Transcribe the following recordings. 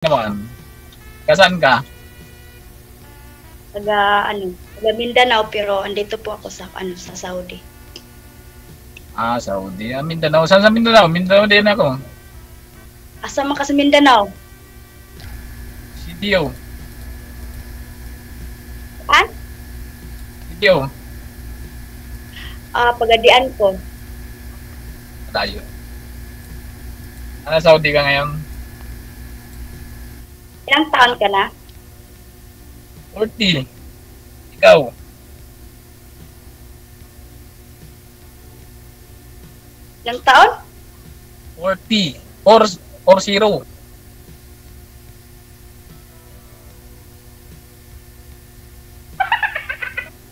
naman. Kasaan ka? Taga Mindanao, pero andito po ako sa sa Saudi. Saudi. Mindanao. Saan sa Mindanao? Mindanao din ako. Asa man ka sa Mindanao? CDO. Saan? CDO. Pagadian ko. Tayo. Saudi ka ngayon? Ilang taon ka na? 40. Ikaw? Ilang taon? 40. 40.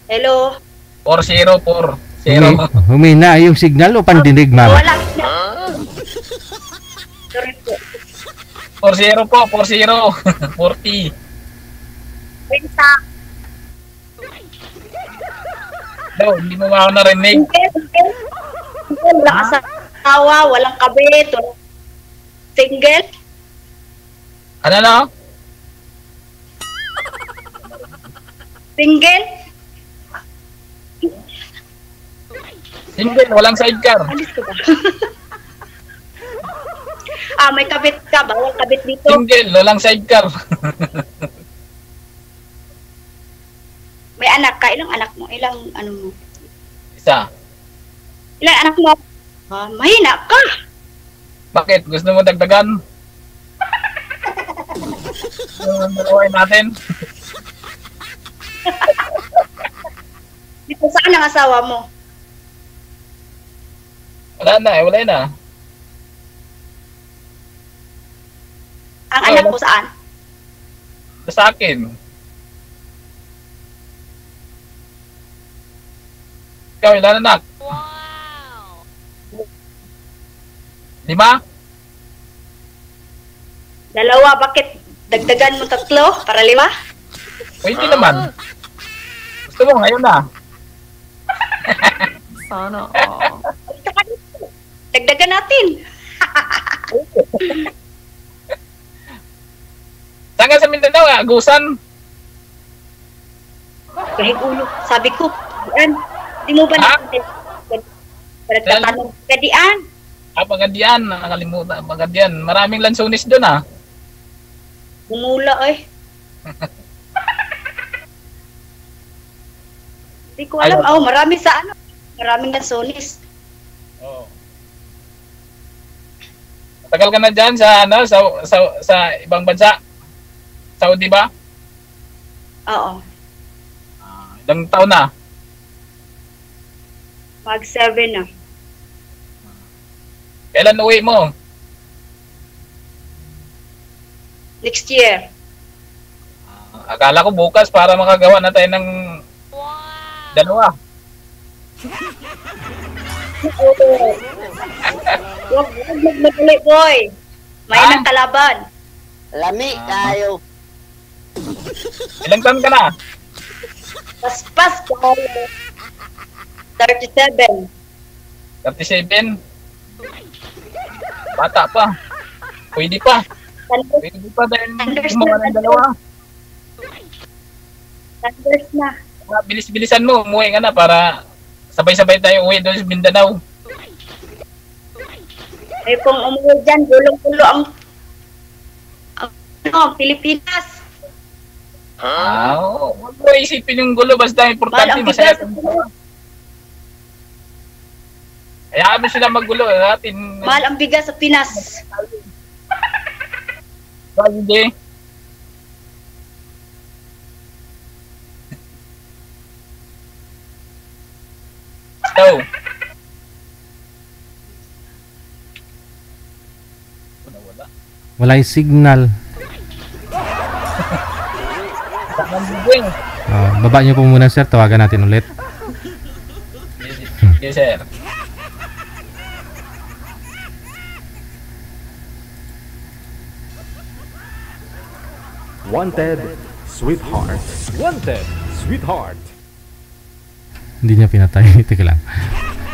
Hello? 40. 40. Humina yung signal o pandinig, ma'am? Wala na. Sorry po. 40 po. 40. 40. Kwenta. No, hindi mo ba ako narinig? Wala asawa, walang kabit, walang single. Ano na? Single? Single, walang sidecar. Alis ko ba? May kabit ka ba? Walang kabit dito. Single, walang sidecar. May anak ka? Ilang anak mo? Ilang ano mo? Isa. Ilang anak mo? Mahina ka. Bakit? Gusto mo dagdagan? Dalawain natin. Dito saan ang asawa mo? Wala na. Ang anak mo saan? Sa akin. Ikaw, ilan anak? Wow! 5? Dalawa, bakit dagdagan mo 3 para 5? Pwede naman. Gusto mo ngayon na? Sana all. Dagdagan natin. Saan ka sa Mindanao? Agusan? Kahit ulo, sabi ko, di mo ba natin? Nagtatanong, kadian. Pagadian. Nakalimutan. Pagadian. Maraming lansunis doon Bumula Hindi ko alam. Marami sa maraming lansonis. Oo. Tagal ka na dyan sa ibang bansa? Saudi ba? Oo. Ilang taon na? Mag 7 na. Kailan uwi mo? Next year. Akala ko bukas para makagawa na tayo ng dalawa. Huwag magmadali, boy. May nang kalaban. Lami tayo. Ilang taon ka na? Paspas ko. 37. 37? Bata pa. Pwede pa dahil gumawa ng dalawa. Thunders na. Bilis-bilisan mo, umuwi ka na para sabay-sabay tayo uwi doon sa Mindanao. Kung umuwi dyan, gulong-gulo ang Pilipinas. Oo. Huwag mo isipin yung gulo, basta importante, masaya sa dalawa. Hayaan mo sila maggulo. Mahal ang bigas sa Pinas. Hindi. So. Wala yung signal. Baba nyo po muna, sir. Tawagan natin ulit. Yes, sir. Wanted, sweetheart. Wanted, sweetheart. Hindi niya pinatay. Teka lang.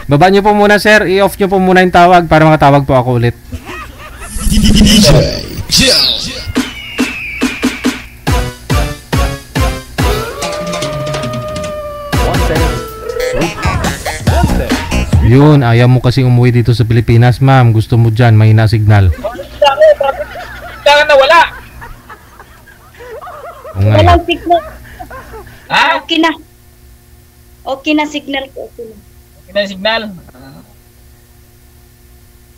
Baba nyo po muna, sir. I-off nyo po muna yung tawag para makatawag po ako ulit. Yun, ayaw mo kasi umuwi dito sa Pilipinas, ma'am. Gusto mo dyan, mahina signal. Bakit na wala? Oo nga. Walang signal. Ha? Okay na. Okay na signal ko. Okay na. Hindi na signal.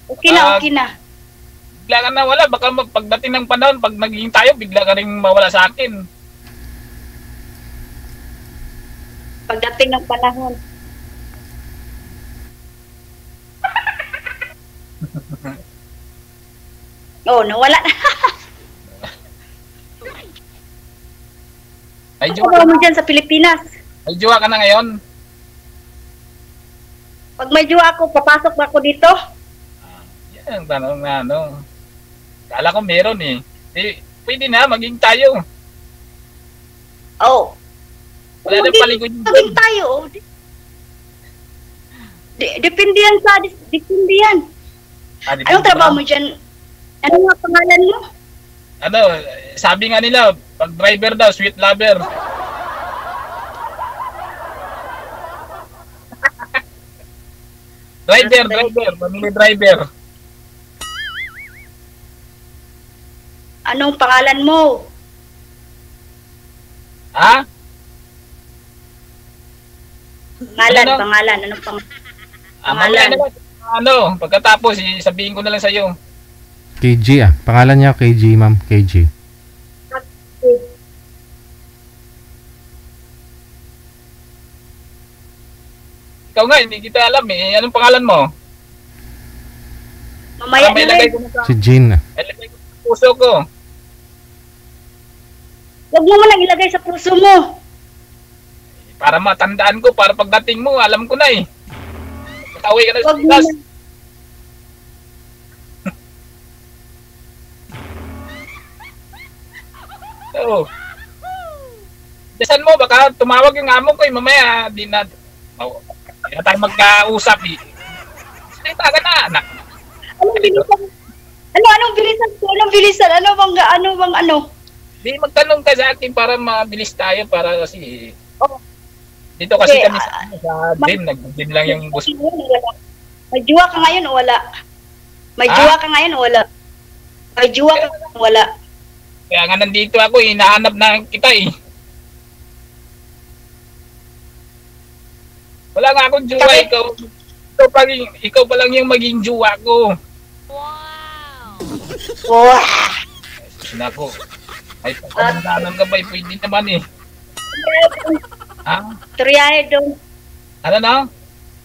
Okay na, okay na. Bigla ka na wala. Baka pagdating ng panahon, pag naging tayo, bigla ka rin mawala sa akin. Pagdating ng panahon. Oh, nawala na. Ay, Ano jowa, mo dyan sa Pilipinas? ay, jowa ka na ngayon. Pag may jowa ako, papasok ba ako dito? Yan ang tanong na ano. Kala ko meron eh. Pwede na, maging tayo. Oh. Wala na Hindi, paligod maging tayo. Oh. Depende yan sa... Depende yan. Anong trabaho mo dyan? Ano nga pangalan mo? Ano, sabi nga nila, pag driver daw, sweet lover. driver, family driver. Anong pangalan mo? Ha? Pangalan, Ano? pangalan. Anong Mamaya Pangalan. na lang. Ano, pagkatapos, sabihin ko na lang sa'yo. KG ah. Pangalan niya KG, ma'am. KG. Ikaw nga, hindi kita alam eh. Anong pangalan mo? Mamaya May na lagay rin. ko na sa, Si Jean. may lagay ko sa puso ko. Huwag mo lang ilagay sa puso mo. Para matandaan ko, para pagdating mo, alam ko na eh. Kataway ka na sa Huwag mo Pinas. lang. Oo. Dasan mo, baka tumawag yung amo ko eh. Mamaya, di na tayo magkausap eh. Salita ka na, anak. Anong bilisan? Anong bilisan? Anong bilisan? Ano bang ano? Di magtanong ka sa akin para mabilis tayo para kasi Oh. dito kasi Okay, kami sa gym, nag-gym lang yung boss. May jowa ka ngayon o wala? May Ah? jowa ka ngayon o wala? May jowa ka o wala? Kaya nga nandito ako, hinahanap na kita eh. Wala nga akong jowa, Bakit? ikaw pa lang yung maging jowa ko. Wow. Wow! Nako. Ay, pagkakanan ka ba, pwede naman eh. Ha? Istoryahe doon. Ano na?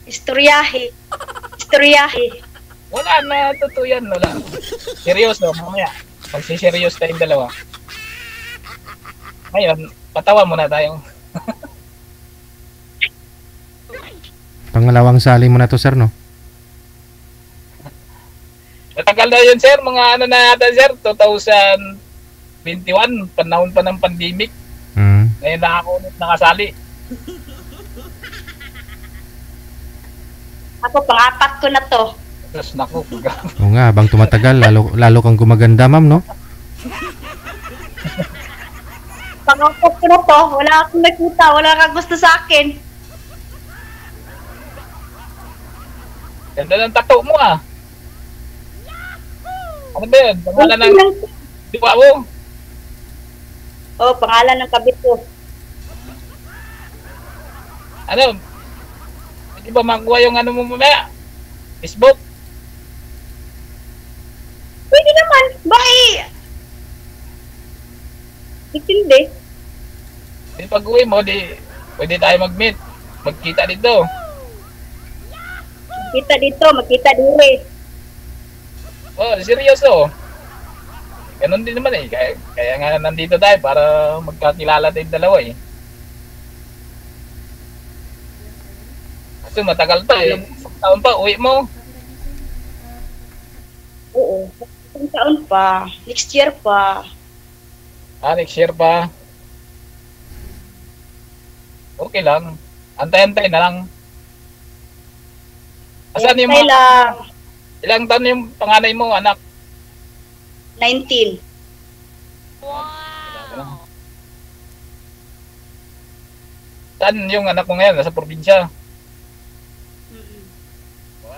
Istoryahe. Istoryahe. Wala na, totoo yan, wala. Seryoso, mamaya. Magsiseryoso tayong dalawa. Ngayon, patawa muna tayo. Pangalawang sali mo na to, sir, no? Matagal na yun, sir. Mga ano na yata, sir, 2021, panahon pa ng pandemic. Ngayon na ako ulit nakasali. Ako, pang-apat ko na to. Tapos naku, Oo nga, habang tumatagal, lalo kang gumaganda, ma'am, no? Pang-apat ko na to. Wala akong nakita. Wala kang gusto sa akin. ganda ng tattoo mo ah. Ano ba yun? Pangalan ng diwa mo? Oh, pangalan ng kabit ko. Ano? Hindi ba makuha yung ano mo mamaya? Facebook? Pwede naman. Bakit? Depende. Di pag uwi mo, pwede tayo mag-meet. Magkita dito. Magkita dito, magkita dire. Oh, seryoso. Ganun din naman eh. Kaya nga nandito tayo para magkakilala tayong dalawa eh. Kasi matagal pa eh. Isang taon pa, uwi mo. Oo. Isang taon pa. Next year pa. Next year pa. Okay lang. Antay-antay na lang. Asan yung Antay lang. ilang taon yung panganay mo, anak? 19. Wow. Saan yung anak mo ngayon? Nasa probinsya?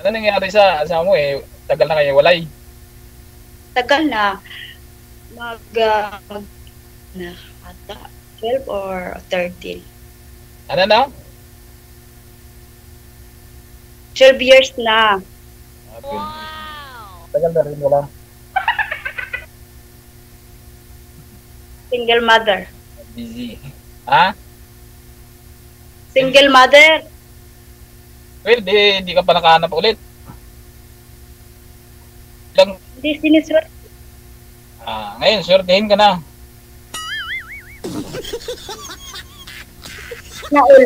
Ano nangyari sa asawa mo eh? Tagal na kayo walay. Tagal na. Na ata 12 or 13. Ano na? 12 years na. Wow. Tagal na rin wala. Single mother. Busy. Ha? Single mother. Well, di ka pa nakahanap ulit. Lang, Hindi siniswerte. ngayon, swertehin ka na. Naul.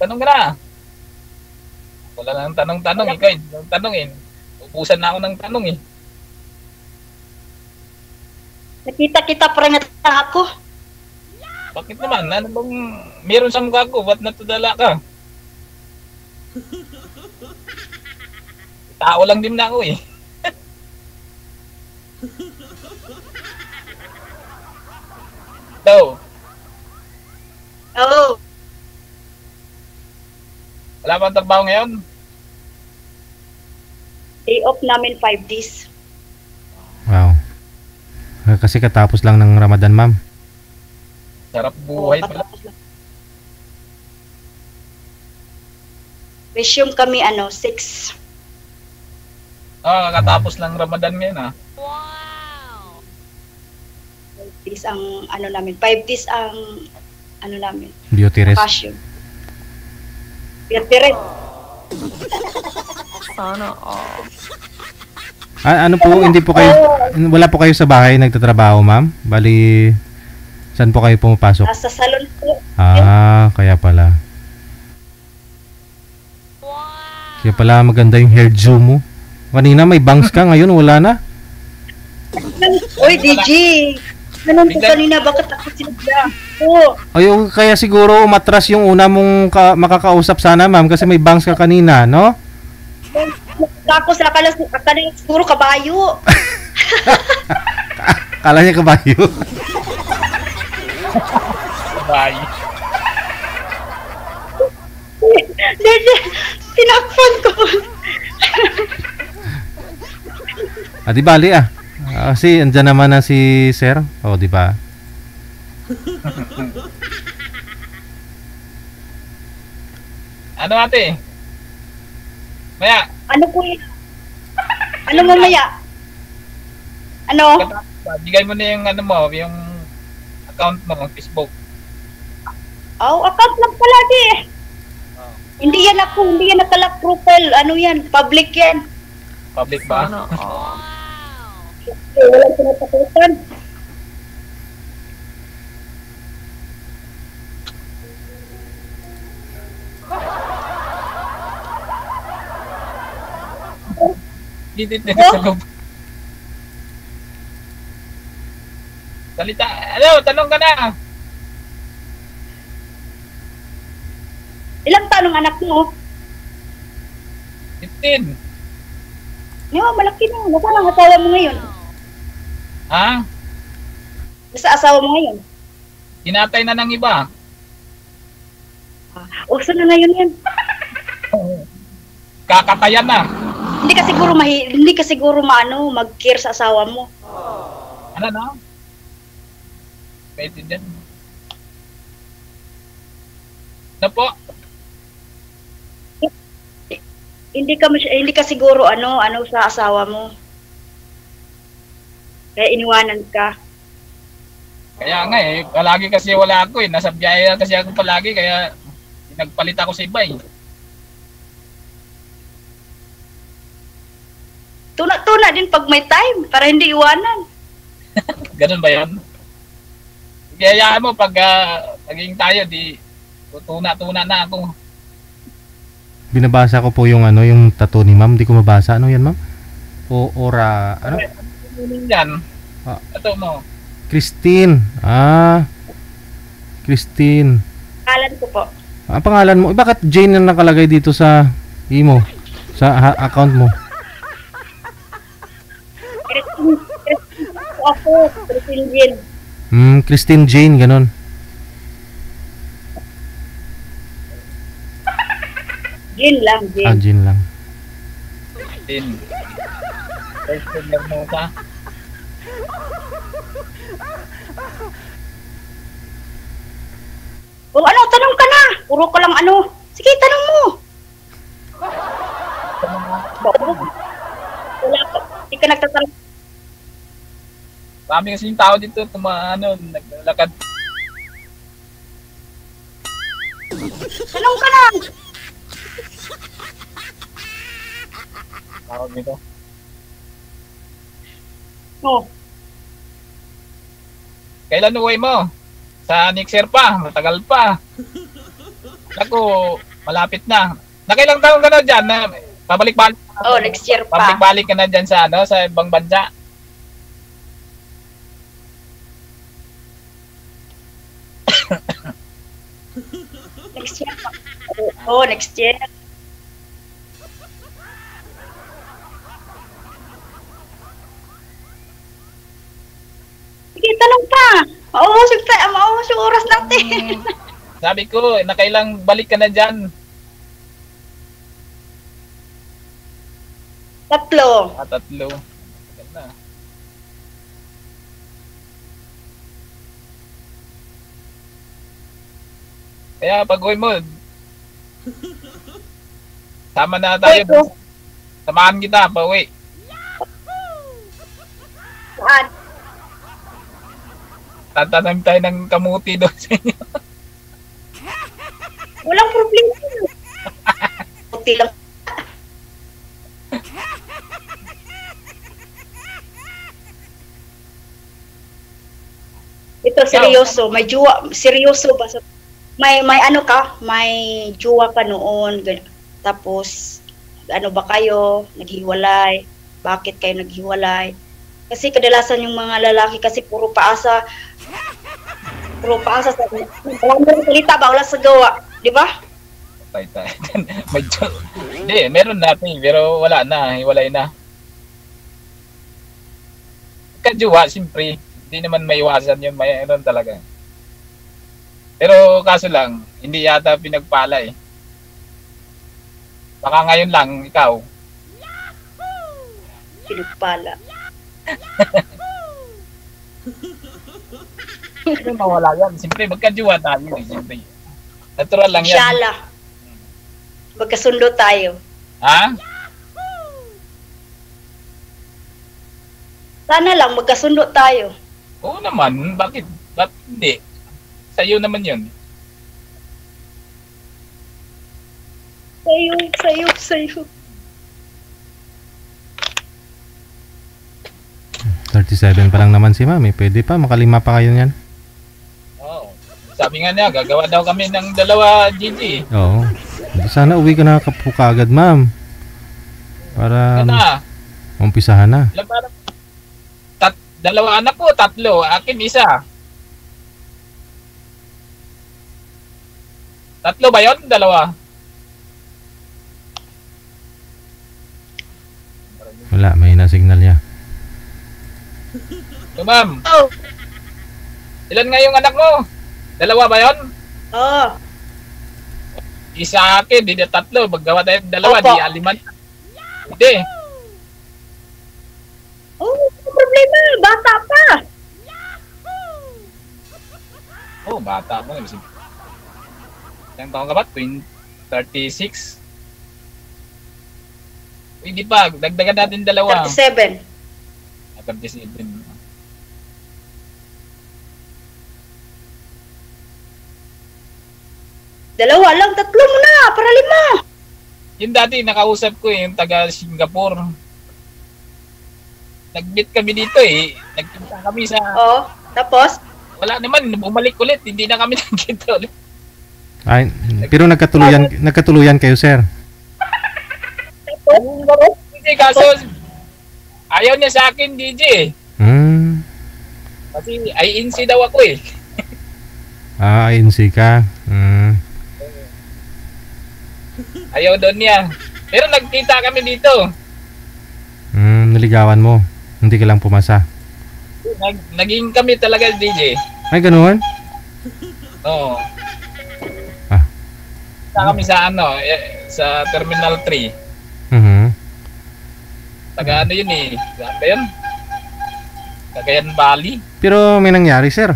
Tanong ka na. Wala nang tanong-tanong. Ikaw, hindi nang tanongin. Ubusan na ako ng tanong eh. Nakita-kita pa rin ako. Bakit naman? Ano bang meron sa mukha ko? Ba't natudala ka? Tao lang din na ako eh. So, Oo. wala bang trabaho ngayon? Day off namin 5 days. Wow. Kasi katapos lang ng Ramadan, ma'am. Sarap buhay pala. Resume kami 6. Kakatapos lang Ramadan mo yun ah. Wow. 5 days ang namin. 5 days ang namin. Beauty rest. Passion. Pirtiret. Sana all. Ano po, hindi po kayo, wala po kayo sa bahay nagtatrabaho, ma'am? Bali, saan po kayo pumapasok? Nasa salon po. Kaya pala. Wow. Kaya pala maganda yung hairdo mo. Kanina may bangs ka, ngayon wala na. Uy, DJ! Ganun po kanina, bakit ako sinabla? Oo. Ay, kaya siguro umatras yung una mong makakausap sana, ma'am, kasi may bangs ka kanina, no? Tapos akala siguro kabayo. Kala niya kabayo. Bye. Hindi, tinakpan ko. Di bali kasi andyan naman na si sir. Di ba? Ano ate? Maya, Ano po yun? Ano mamaya? Ano? bigay mo na yung ano mo, yung account mo ng Facebook. Account lang palagi eh. Hindi yan nakalak profile. Ano yan? Public yan. Public ba? Wow. Walang pinatakutan. Dito sa loob. Salita. Ano? Tanong ka na. Ilang tanong anak mo? 15. Malaki na. Nasaan ang asawa mo ngayon? Ha? Nasa asawa mo ngayon? Tinatay na ng iba. Uso na ngayon yan. Kakatayan na. Hindi ka siguro mag-care sa asawa mo. Ano na? Pwede din. Ano po? Hindi ka siguro sa asawa mo. Kaya iniwanan ka. Kaya nga palagi kasi wala ako nasa biyahe kasi ako palagi kaya nagpalit ako sa iba Tuna din pag may time para hindi iwanan. Ganun ba yun? Kaya mo pag naging tayo di tuna na ako. Binabasa ko po yung yung tattoo ni ma'am. Di ko mabasa. Ano yan, ma'am? Ora, ano? Yan. Ah. Ito mo. Christine. Christine. Kalan ko po. Ang pangalan mo, bakit Jane na nakalagay dito sa imo? Sa account mo? Ako, Christine Jill. Christine Jane, ganun. Jin lang, Ah, Jin. Jane lang. Din. First finger mo ka. O ano, tanong ka na. Puro ka lang ano. Sige, tanong mo. Wala ka. Hindi ka nagtatanong. Marami kasi yung tao dito, naglalakad. Tanong ka na. Tawag dito. Oh, Kailan uwi mo? Sa next year pa, matagal pa. Ako, malapit na. Nakailang taon ka na dyan? Na, pabalik-balik ka na, oh, next year pa. pabalik-balik ka na dyan sa, sa ibang bansa. Next year pa. Oh, next year. Sige, tanong pa. Maubos yung oras natin. Sabi ko, nakailang balik ka na dyan? 3. 3. Matagal na. Kaya pag uwi mo, sama na tayo. Uy, bro. Samahan kita pa uwi. Saan? Tatanim tayo ng kamuti doon sa inyo. Walang problema. Puti lang. Ito seryoso, may juwa, seryoso ba sa may ano ka, may juwa ka noon, tapos ano ba kayo, naghiwalay, bakit kayo naghiwalay? Kasi kadalasan yung mga lalaki kasi puro paasa sa wala mo salita ba, wala sa gawa, di ba? Tayo. Medyo, hindi, meron natin, pero wala na, hiwalay na. Kajuwa, siyempre, hindi naman maiwasan yun, mayroon talaga. Pero kaso lang, hindi yata pinagpala eh. Baka ngayon lang, ikaw. Pinagpala. Hindi mawala yan. Siyempre, magkajuwa tayo eh, siyempre. Natural lang yan. Inshallah. Magkasundo tayo. Ha? Sana lang magkasundo tayo. Oo naman, bakit? Bakit hindi? Sa'yo naman yun. Sa'yo. 37 pa lang naman si Mami. Pwede pa, makalima pa kayo niyan. Oo. Sabi nga niya, gagawa daw kami ng 2 Gigi. Oo. Sana uwi ka na kagad, ma'am. Para Yan na. umpisahan na. Ilan para? 2 anak ko, 3. Akin 1. 3 ba yun? 2. Wala, may na-signal niya. So, ma'am, Oh. ilan nga yung anak mo? 2 ba yun? Oh. Isa akin, di na 3. Maggawa tayo ng 2, Opo. di 5. Hindi. Oh, no problema. Bata pa. Oh, bata mo. Ilang taon ka ba? 36? Hindi pa, dagdagan natin 2. 37. 37. Dalawa lang, 3 mo na, para 5. Yung dati nakausap ko yung taga Singapore. Nag-meet kami dito eh. Nagpunta kami sa... Oh, tapos? Wala naman, bumalik ulit. Hindi na kami nagkita ulit. Ay, pero nagkatuluyan kayo, sir. Hindi, kaso ayaw niya sa akin, DJ. Kasi INC daw ako eh. Ah, INC ka. Ayaw doon niya. Pero nagkita kami dito. Naligawan mo. Hindi ka lang pumasa. Naging kami talaga, DJ. Ay, ganun? Oo. Ah. Sa kami sa ano, sa Terminal 3. Mhm. Taga ano yun eh. Saan ba yun? Cagayan Valley. Pero may nangyari, sir.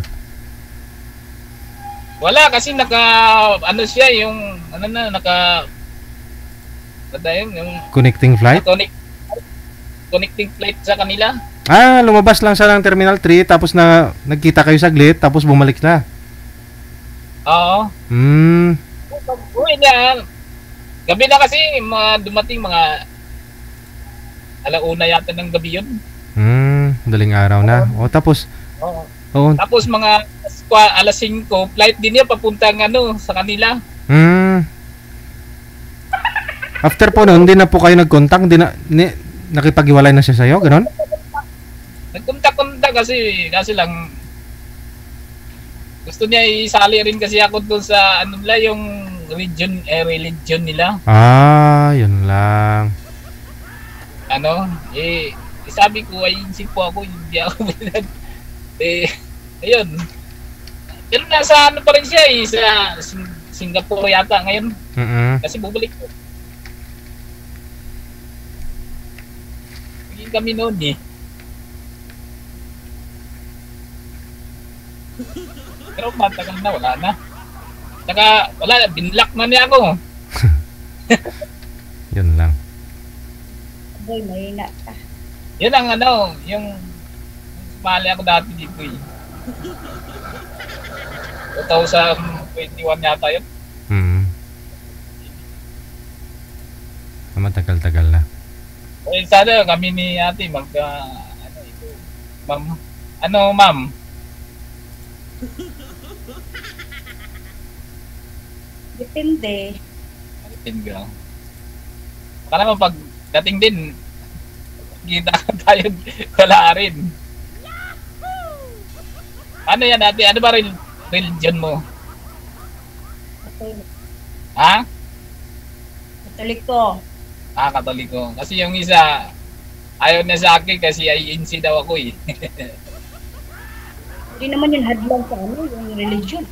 Wala kasi ano siya yung ano yun, yung Connecting flight? connecting flight sa kanila. Ah, lumabas lang siya ng Terminal 3 tapos nagkita kayo saglit tapos bumalik na. Oo. Uwi niya. Gabi na kasi dumating mga alauna yata ng gabi yun. Daling araw na. O tapos Oo. Oo. Tapos mga alas 5, flight din niya papuntang sa kanila. After po noon, hindi na po kayo nag-contact, nakipag-iwalay na siya sa'yo, gano'n? Nagkontak kasi lang gusto niya isali rin kasi ako doon sa ano nila yung religion nila. Ah, yun lang. Sabi ko ay insip po ako, hindi ako ayun. Pero nasa ano pa rin siya sa Singapore yata ngayon. Kasi bubalik ko. Naging kami noon eh. Pero matagal na, wala na. Saka, wala, binlock na niya ako. Yun lang. Boy, mahina ka. Yun ang yung sumali ako dati dito eh. 2021 yata yun. Matagal-tagal na. Sana kami ni ate ma'am. Depende. Tinggal. Baka naman pag dating din, kita tayo wala rin. Ano yan ate? Ano ba religion mo? Katoliko. Ha? Katoliko. Katoliko. Kasi yung isa, ayaw na sa akin kasi INC daw ako eh. Hindi naman yun hadlang sa yung religion.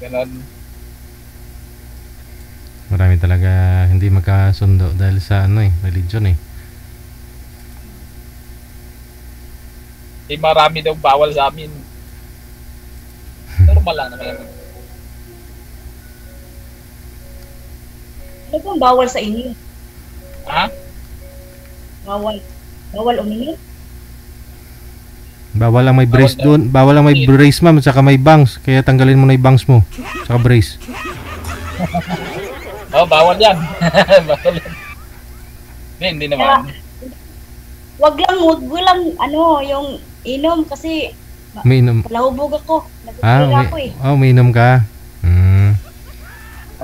Ganon. Marami talaga hindi magkasundo dahil sa religion eh. Marami daw bawal sa amin. Normal lang naman. Ano bang bawal sa inyo? Ha? Bawal uminom? Bawal lang may brace doon. Bawal lang may brace, ma'am, at saka may bangs. Kaya tanggalin mo na yung bangs mo. Saka brace. Bawal yan. Bawal yan. Hindi naman. Wag lang yung inom kasi May inom. palahubog ako. Nagpapila ako eh. May inom ka.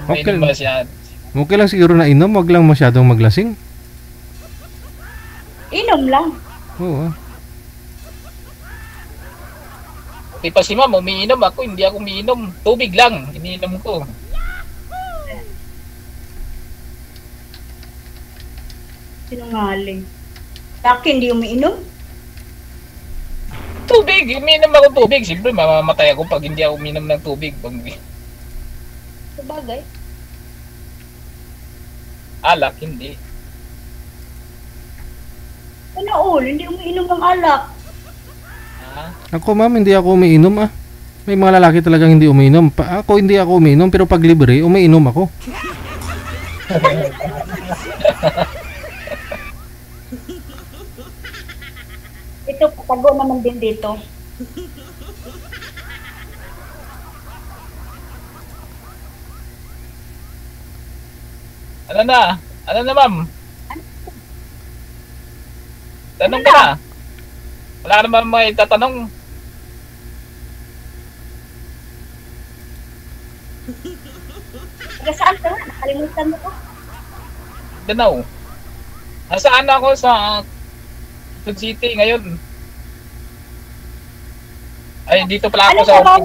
Okay. Okay lang siguro na inom. Wag lang masyadong maglasing. Inom lang. Oo. Di pa si ma'am, umiinom ako, hindi ako umiinom. Tubig lang, iniinom ko. Sinungaling. Laki hindi umiinom? Tubig, umiinom ako tubig. Siyempre, mamamatay ako pag hindi ako umiinom ng tubig. Sabagay. Alak, hindi. Ano hindi umiinom ng alak. Ako, ma'am, hindi ako umiinom ah. May mga lalaki talagang hindi umiinom. Ako hindi ako umiinom, pero pag libre, umiinom ako. Ito, patago naman din dito. Ano na, ma'am? Tanong ka na. Wala ka naman may tatanong. Taga saan ka nga? Nakalimutan mo ko. Danau. Nasaan ako sa Quezon City ngayon? Ay, dito pala ako sa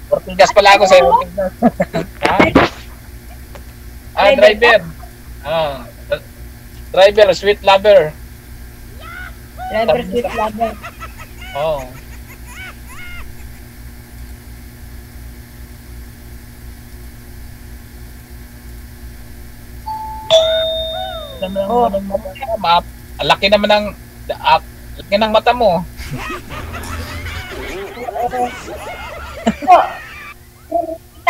Ortigas pala ako sa Ortigas. Driver. Driver, sweet lover. Driver sweet lover. Oo. Oh. Ang laki naman ng laki ng mata mo. So,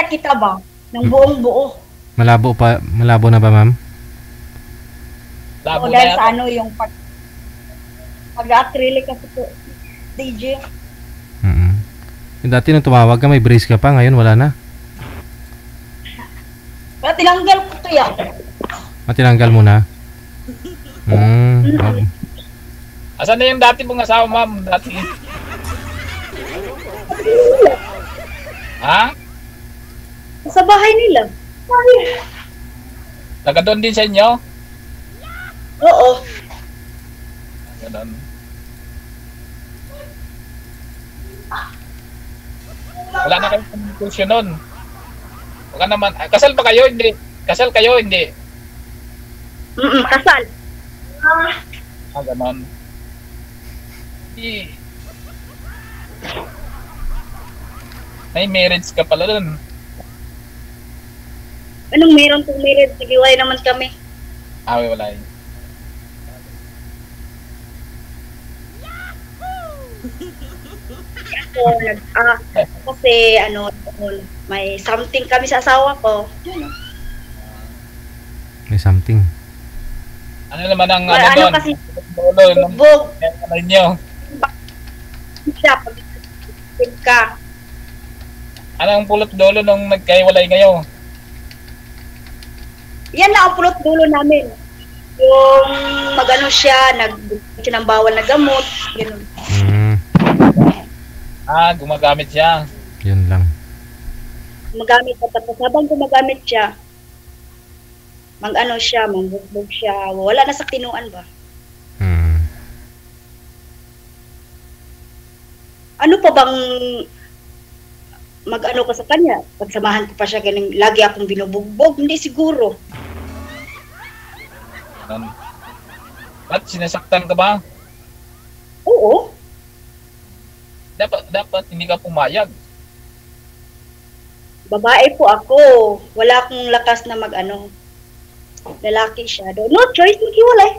kita ba? Ng buong buo. Malabo na ba, ma'am? Labo O na dahil yan. sa ano yung pag-acrylic kasi po, DJ. Mm. Yung dati nung tumawag ka, may brace ka pa. Ngayon, wala na. Kaya tinanggal ko to yan. Tinanggal mo na. Okay. Asan na yung dati mong asawa, ma'am? Dati. Ha? Sa bahay nila. Taga doon din sa inyo? Oo. Ganun. Wala na kayong communication nun. Wala naman. Kasal ba kayo? Hindi. Kasal kayo? Hindi. Kasal. Ganon. Hindi. May marriage ka pala dun. Anong meron kung meron? Nagiwalay naman kami. Wala yun. Kasi ano, may something kami sa asawa ko. May something. Ano naman ang Wala, ano doon? kasi Dolo nung bugbog ano nyo? siya pag ka. Ano ang pulot dolo nung nagkahiwalay kayo? Yan na ang pulot dulo namin. Yung magano siya, siya ng bawal na gamot, gano'n. Gumagamit siya. Yun lang. Magamit at tapos habang gumagamit siya, mag-ano siya, mangbugbog siya, wala na sa tinuan ba? Ano pa bang mag-ano ka sa kanya? Pagsamahan ko pa siya, ganing, lagi akong binubugbog, hindi siguro. Ba't sinasaktan ka ba? Oo. Dapat hindi ka pumayag. Babae po ako. Wala akong lakas na mag-ano. Lalaki siya. No choice, maghiwalay.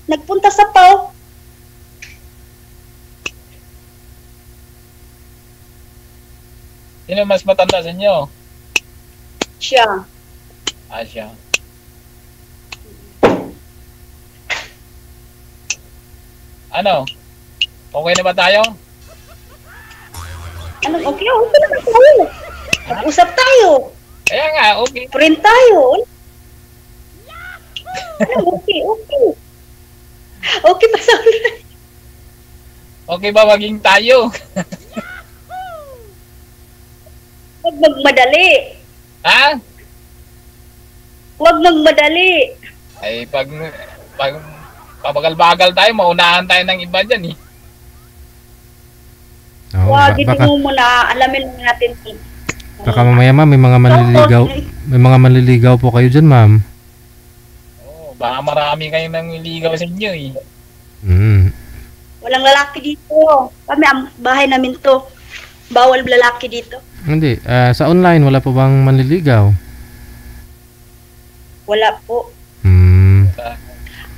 Nagpunta sa PAW. Sino mas matanda sa inyo? Siya. Siya. Ano? Okay na ba tayo? Anong okay? Okay naman tayo. Mag-usap tayo. Kaya nga, okay. Friend tayo. Okay. Okay pa sa Okay ba maging tayo? Huwag magmadali. Ha? Huwag magmadali. Ay, pag pabagal-bagal tayo, maunahan tayo ng iba dyan eh. Oo, Huwag, baka mo muna. Alamin lang natin. baka mamaya, ma'am, may mga manliligaw. May mga manliligaw po kayo dyan, ma'am. Baka marami kayong nangliligaw sa inyo eh. Walang lalaki dito. Kami, ang bahay namin to. Bawal lalaki dito. Hindi. Sa online, wala po bang manliligaw? Wala po.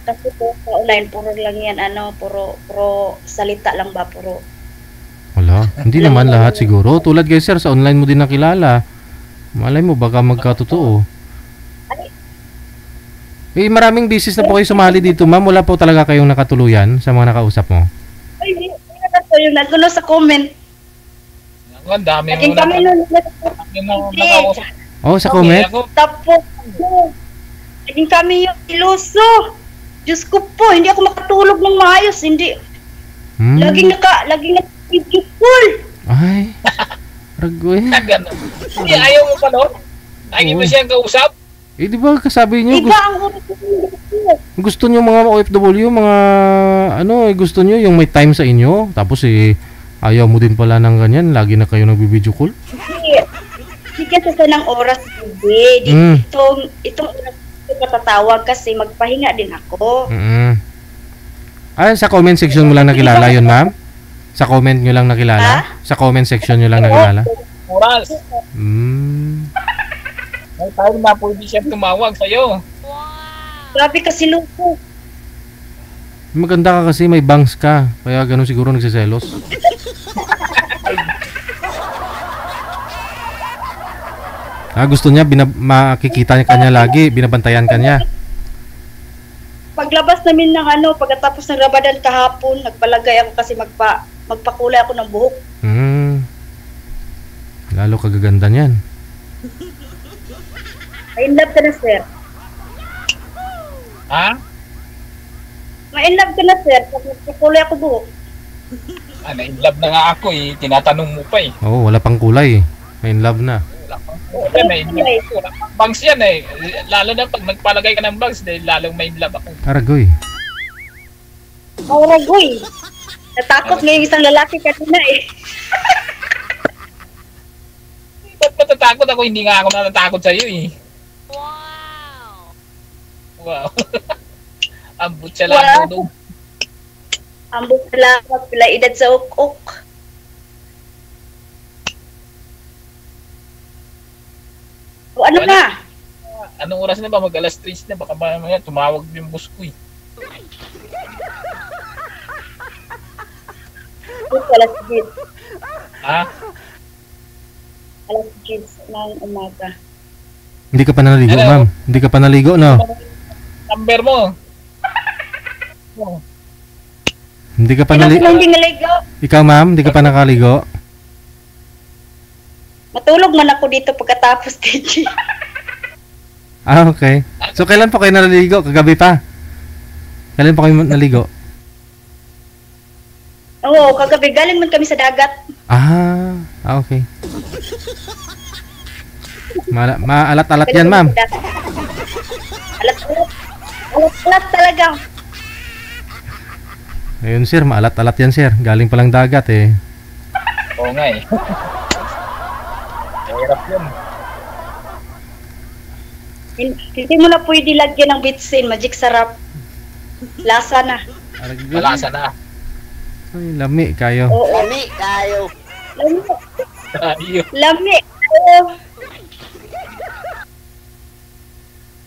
Kasi po sa online, puro lang yan, puro salita lang ba, puro. Wala. Hindi naman lahat siguro. Tulad guys, sir, sa online mo din nakilala. Malay mo, baka magkatotoo. Maraming business na po kayo sumali dito, ma'am. Wala po talaga kayong nakatuluyan sa mga nakausap mo? Ay, hindi na to yung nagkuno sa comment. Ang dami mo Naging kami nun. nakausap. Oh, sa comment? Tapos, naging kami yung iluso. Diyos ko po, hindi ako makatulog ng maayos. Hindi. Laging video call. Ay. Ragoy. Ganun. Hindi, ayaw mo pa nun? Ayaw mo siyang kausap? Di ba kasabi nyo? Iba ang oras ko. Gusto nyo mga OFW, mga gusto nyo yung may time sa inyo. Tapos ayaw mo din pala ng ganyan. Lagi na kayo nagbi-video call. Hindi kasi sa ng oras. Itong oras ko patatawag kasi magpahinga din ako. Sa comment section mo lang nakilala yun, ma'am? Sa comment nyo lang nakilala? Sa comment section nyo lang nakilala? Oras. Hmm. May time na pwede siya tumawag sa'yo. Grabe kasi lupo. Maganda ka kasi may bangs ka. Kaya ganun siguro nagsiselos. Gusto niya, makikita niya kanya lagi, binabantayan kanya. Paglabas namin ng pagkatapos ng Ramadan kahapon, nagpalagay ako kasi magpakulay ako ng buhok. Lalo kagaganda niyan. In love ka na, sir. Ha? Ma-in love ka na, sir. Pag magpakulay ako buhok. In love na nga ako eh. Tinatanong mo pa eh. Oo, wala pang kulay. May in love na. Yan eh. Wala pang bangs yan eh. Lalo na pag nagpalagay ka ng bangs, dahil lalong may in love ako. Aragoy. Ragoy. Natakot ngayong isang lalaki kanina eh. Ba't matatakot ako? Hindi nga ako natatakot sa'yo eh. Wow. Ambot siya lang doon. Ambot lang. Pila edad sa uk-uk. O ano na? Anong oras na ba? Mag alas 3 na. Baka mamaya tumawag yung boss ko eh. Alas 10. Ha? Alas 10 ng umaga. Hindi ka pa naligo, Hello? ma'am. Hindi ka pa naligo, no? Number mo. Hindi ka pa Hindi naligo. hindi naligo. Ikaw, ma'am, hindi ka pa nakaligo. Matulog man ako dito pagkatapos, KG. Okay. So, kailan po kayo naligo? Kagabi pa? Kailan po kayo naligo? Oo, kagabi galing man kami sa dagat. Okay. Maalat-alat yan, ma'am. Alat-alat. Alat-alat talaga. Ayun, sir. Maalat-alat yan, sir. Galing palang dagat, eh. Oo nga eh. Hirap yun. Hindi mo na pwede lagyan ng bitsin. Magic sarap. Lasa na. Malasa na. Ay, lami kayo. Oo. Lami kayo. Lami. Ayun. Lami. Oo.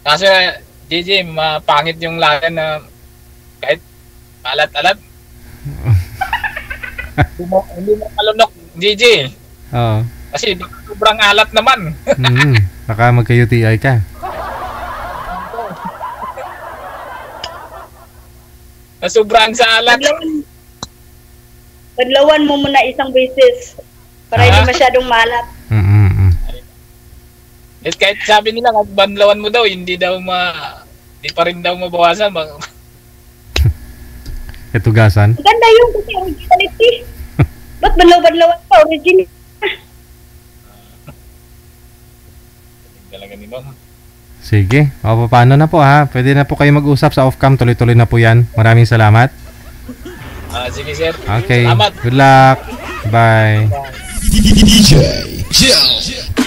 Kasi, JJ, mapangit yung lagan na kahit alat-alat. Hindi mo malunok, JJ. Oo. Kasi sobrang alat naman. Baka magka-UTI ka. Sobrang sa alat. Banlawan mo muna isang beses para hindi masyadong malat. Kahit sabi nila, kahit banlawan mo daw, hindi pa rin daw mabawasan. Katugasan. Ganda yung kasi originality. Ba't banlaw-banlawan pa? Original. Talaga ni Ma'am. Sige. O, paano na po, ha? Pwede na po kayo mag-usap sa off-cam. Tuloy-tuloy na po yan. Maraming salamat. Sige, sir. Okay. Salamat. Good luck. Bye. DJ Joe.